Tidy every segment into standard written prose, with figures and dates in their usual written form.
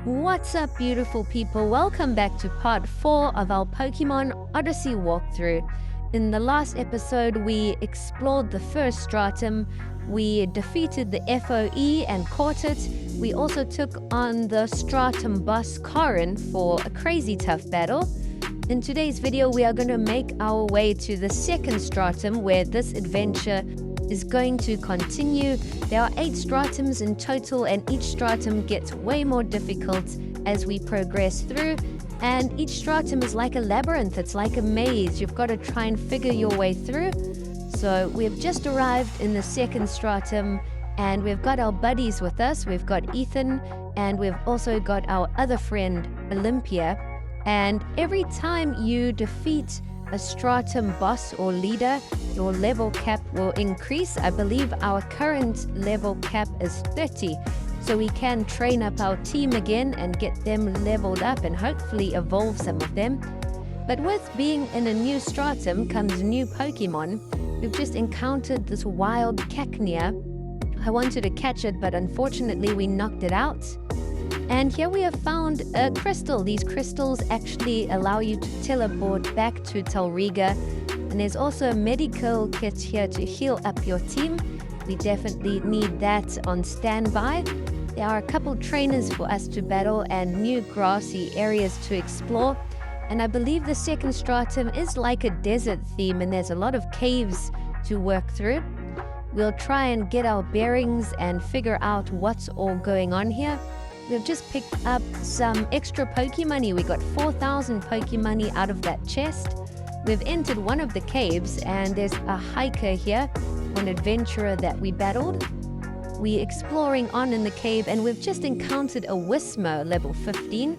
What's up, beautiful people? Welcome back to part 4 of our Pokemon Odyssey walkthrough. In the last episode, we explored the first stratum, we defeated the FOE and caught it. We also took on the stratum boss Karin for a crazy tough battle. In today's video, we are going to make our way to the second stratum where this adventure is going to continue. There are 8 stratums in total, and each stratum gets way more difficult as we progress through. And each stratum is like a labyrinth, it's like a maze. You've got to try and figure your way through. So we've just arrived in the second stratum, and we've got our buddies with us. We've got Ethan, and we've also got our other friend, Olympia. And every time you defeat a stratum boss or leader, your level cap will increase. I believe our current level cap is 30. So we can train up our team again and get them leveled up and hopefully evolve some of them. But with being in a new stratum comes new Pokemon. We've just encountered this wild Cacnea. I wanted to catch it, but unfortunately we knocked it out. And here we have found a crystal. These crystals actually allow you to teleport back to Talriga. And there's also a medical kit here to heal up your team. We definitely need that on standby. There are a couple trainers for us to battle and new grassy areas to explore. And I believe the second stratum is like a desert theme, and there's a lot of caves to work through. We'll try and get our bearings and figure out what's all going on here. We've just picked up some extra Pokemoney. We got 4,000 Pokemoney out of that chest. We've entered one of the caves, and there's a hiker here, an adventurer that we battled. We're exploring on in the cave, and we've just encountered a Whismur level 15.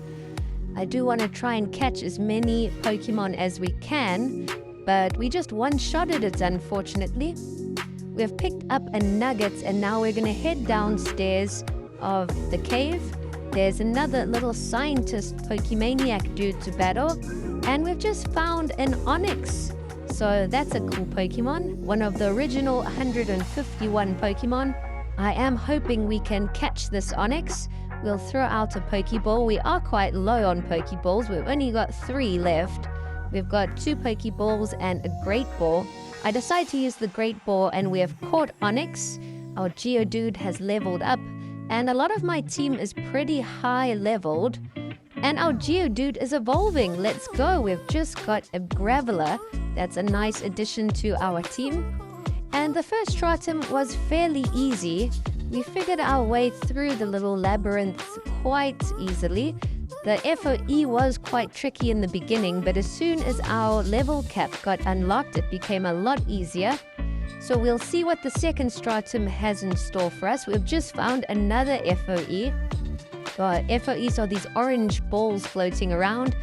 I do want to try and catch as many Pokemon as we can, but we just one-shotted it, unfortunately. We've picked up a nugget, and now we're going to head downstairs of the cave. There's another little scientist Pokemaniac dude to battle, and we've just found an Onix. So that's a cool Pokemon, one of the original 151 Pokemon. I am hoping we can catch this Onix. We'll throw out a Pokeball. We are quite low on Pokeballs. We've only got 3 left. We've got 2 Pokeballs and a Great Ball. I decided to use the Great Ball, and we have caught Onix. Our Geodude has leveled up, and a lot of my team is pretty high leveled. And our Geodude is evolving. Let's go. We've just got a Graveler. That's a nice addition to our team. And the first stratum was fairly easy. We figured our way through the little labyrinth quite easily. The FOE was quite tricky in the beginning, but as soon as our level cap got unlocked, it became a lot easier. So we'll see what the second stratum has in store for us. We've just found another FOE. FOEs are these orange balls floating around,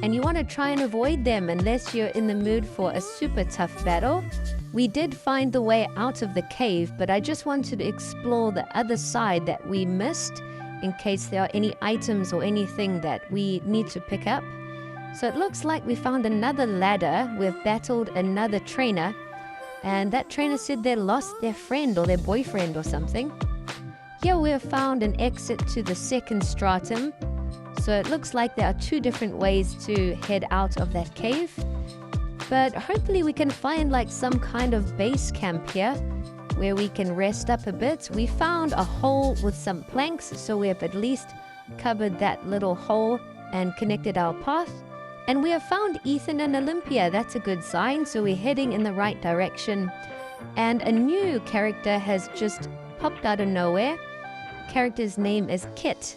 and you want to try and avoid them unless you're in the mood for a super tough battle. We did find the way out of the cave, but I just wanted to explore the other side that we missed in case there are any items or anything that we need to pick up. So it looks like we found another ladder. We've battled another trainer, and that trainer said they lost their friend or their boyfriend or something. Here we have found an exit to the second stratum. So it looks like there are 2 different ways to head out of that cave. But hopefully we can find like some kind of base camp here where we can rest up a bit. We found a hole with some planks, so we have at least covered that little hole and connected our path. And we have found Ethan and Olympia. That's a good sign, so we're heading in the right direction. And a new character has just popped out of nowhere. The character's name is Kit.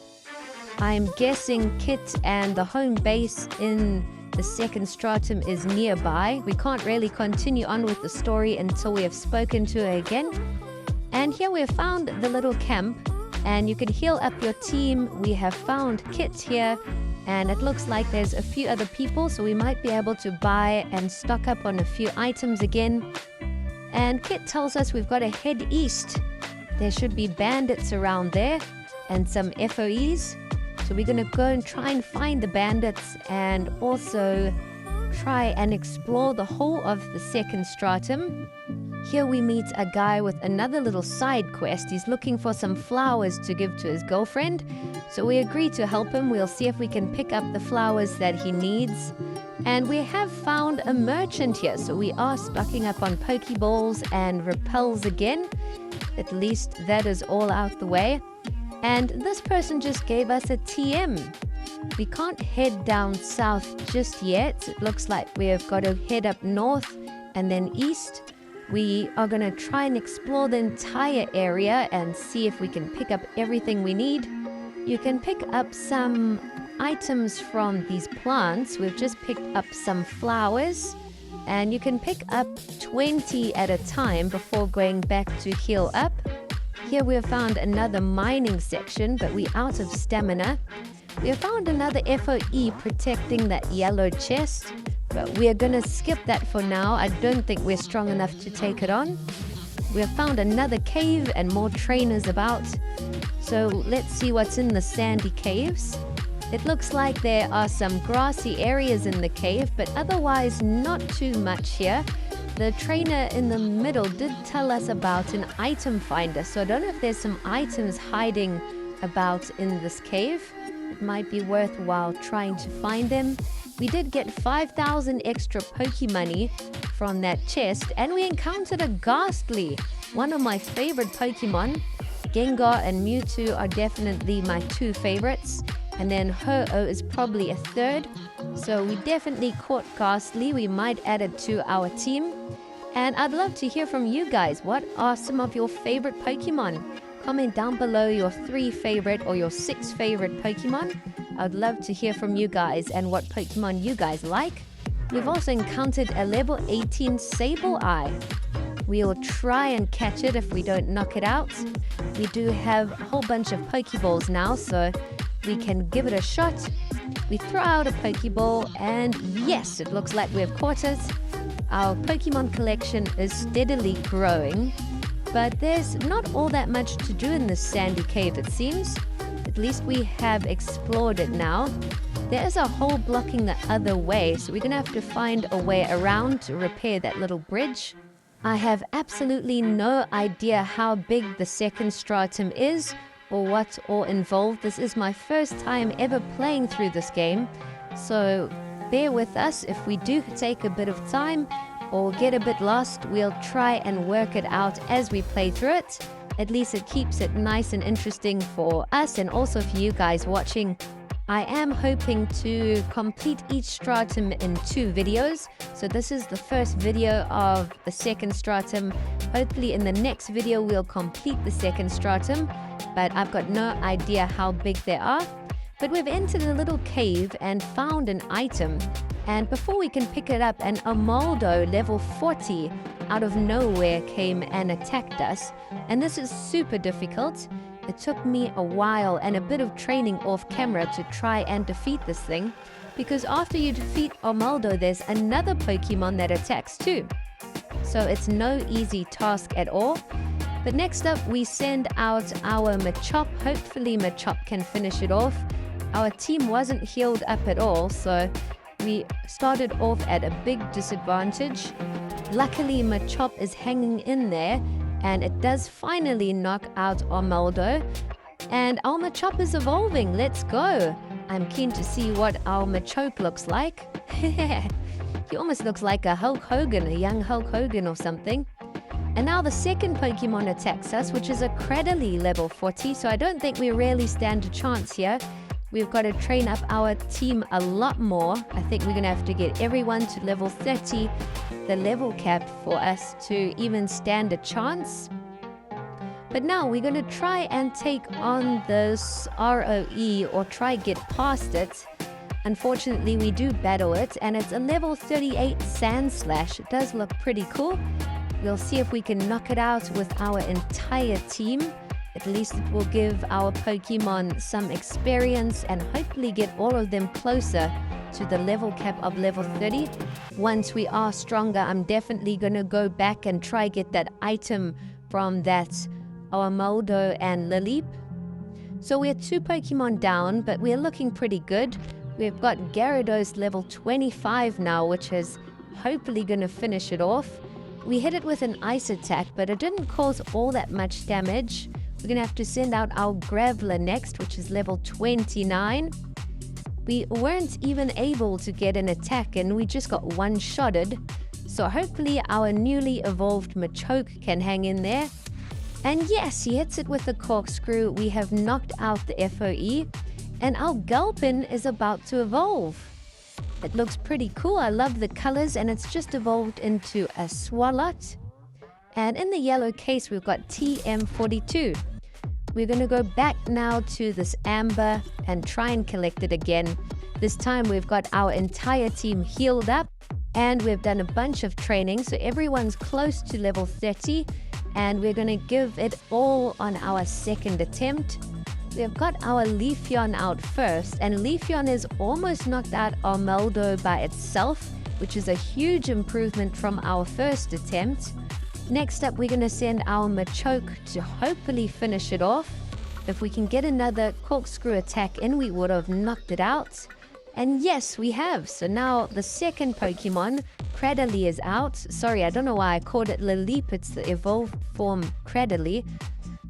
I'm guessing Kit and the home base in the second stratum is nearby. We can't really continue on with the story until we have spoken to her again. And here we have found the little camp, and you can heal up your team. We have found Kit here, and it looks like there's a few other people, so we might be able to buy and stock up on a few items again. And Kit tells us we've got to head east. There should be bandits around there and some FOEs. So we're going to go and try and find the bandits and also try and explore the whole of the second stratum. Here we meet a guy with another little side quest. He's looking for some flowers to give to his girlfriend. So we agree to help him. We'll see if we can pick up the flowers that he needs. And we have found a merchant here. So we are stocking up on Pokeballs and repels again. At least that is all out the way. And this person just gave us a TM. We can't head down south just yet. It looks like we've got to head up north and then east. We are going to try and explore the entire area and see if we can pick up everything we need. You can pick up some items from these plants. We've just picked up some flowers, and you can pick up 20 at a time before going back to heal up. Here we have found another mining section, but we're out of stamina. We have found another FOE protecting that yellow chest, but we are going to skip that for now. I don't think we're strong enough to take it on. We have found another cave and more trainers about. So let's see what's in the sandy caves. It looks like there are some grassy areas in the cave, but otherwise not too much here. The trainer in the middle did tell us about an item finder, so I don't know if there's some items hiding about in this cave. It might be worthwhile trying to find them. We did get 5,000 extra Pokemoney from that chest, and we encountered a Ghastly, one of my favorite Pokemon. Gengar and Mewtwo are definitely my two favorites, and then Ho-Oh is probably a third. So we definitely caught Ghastly. We might add it to our team. And I'd love to hear from you guys. What are some of your favorite Pokemon? Comment down below your 3 favorite or your 6 favorite Pokemon. I'd love to hear from you guys and what Pokemon you guys like. We've also encountered a level 18 Sableye. We'll try and catch it if we don't knock it out. We do have a whole bunch of Pokeballs now, so we can give it a shot. We throw out a Pokeball, and yes, it looks like we've caught it. Our Pokemon collection is steadily growing, but there's not all that much to do in this sandy cave, it seems. At least we have explored it now. There is a hole blocking the other way, so we're going to have to find a way around to repair that little bridge. I have absolutely no idea how big the second stratum is or what's all involved. This is my first time ever playing through this game, so bear with us. If we do take a bit of time or get a bit lost, we'll try and work it out as we play through it. At least it keeps it nice and interesting for us and also for you guys watching. I am hoping to complete each stratum in 2 videos. So this is the first video of the second stratum. Hopefully in the next video we'll complete the second stratum, but I've got no idea how big they are. But we've entered a little cave and found an item. And before we can pick it up, an Armaldo level 40 out of nowhere came and attacked us. And this is super difficult. It took me a while and a bit of training off camera to try and defeat this thing, because after you defeat Armaldo, there's another Pokemon that attacks too. So it's no easy task at all. But next up, we send out our Machop. Hopefully Machop can finish it off. Our team wasn't healed up at all, so we started off at a big disadvantage. Luckily, Machop is hanging in there, and it does finally knock out Armaldo. And our Machop is evolving. Let's go. I'm keen to see what our Machop looks like. He almost looks like a Hulk Hogan, a young Hulk Hogan or something. And now the second Pokemon attacks us, which is a Cradily level 40, so I don't think we really stand a chance here. We've got to train up our team a lot more. I think we're going to have to get everyone to level 30, the level cap, for us to even stand a chance. But now we're going to try and take on this ROE or try get past it. Unfortunately, we do battle it, and it's a level 38 Sandslash. It does look pretty cool. We'll see if we can knock it out with our entire team. At least it will give our Pokemon some experience and hopefully get all of them closer to the level cap of level 30. Once we are stronger, I'm definitely going to go back and try get that item from that Armaldo and Lileep. So we're 2 Pokemon down, but we're looking pretty good. We've got Gyarados level 25 now, which is hopefully going to finish it off. We hit it with an ice attack, but it didn't cause all that much damage. We're going to have to send out our Graveler next, which is level 29. We weren't even able to get an attack and we just got one-shotted. So hopefully our newly evolved Machoke can hang in there. And yes, he hits it with the corkscrew. We have knocked out the FOE. And our Gulpin is about to evolve. It looks pretty cool. I love the colors, and it's just evolved into a Swalot. And in the yellow case, we've got TM42. We're going to go back now to this Amber and try and collect it again. This time we've got our entire team healed up, and we've done a bunch of training, so everyone's close to level 30, and we're going to give it all on our second attempt. We've got our Leafeon out first, and Leafeon is almost knocked out Armaldo by itself, which is a huge improvement from our first attempt. Next up, we're going to send our Machoke to hopefully finish it off. If we can get another corkscrew attack in, we would have knocked it out. And yes, we have. So now the second Pokemon, Cradily, is out. Sorry, I don't know why I called it Laleep. It's the evolved form Cradily.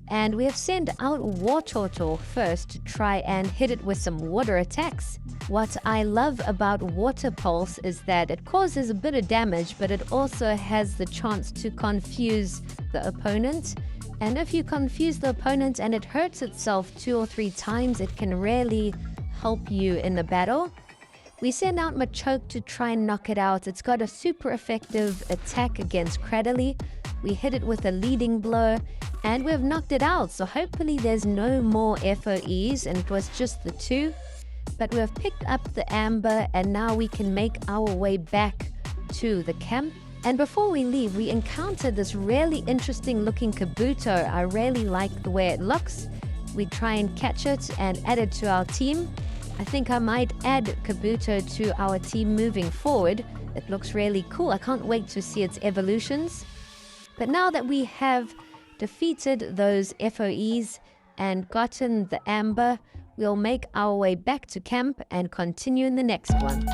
And we have sent out Wartortle first to try and hit it with some water attacks. What I love about Water Pulse is that it causes a bit of damage, but it also has the chance to confuse the opponent. And if you confuse the opponent and it hurts itself 2 or 3 times, it can really help you in the battle. We send out Machoke to try and knock it out. It's got a super effective attack against Cradily. We hit it with a leading blow, and we've knocked it out. So hopefully there's no more FOEs, and it was just the 2. But we've picked up the Amber, and now we can make our way back to the camp. And before we leave, we encountered this really interesting looking Kabuto. I really like the way it looks. We try and catch it and add it to our team. I think I might add Kabuto to our team moving forward. It looks really cool. I can't wait to see its evolutions. But now that we have defeated those FOEs and gotten the Amber, we'll make our way back to camp and continue in the next one.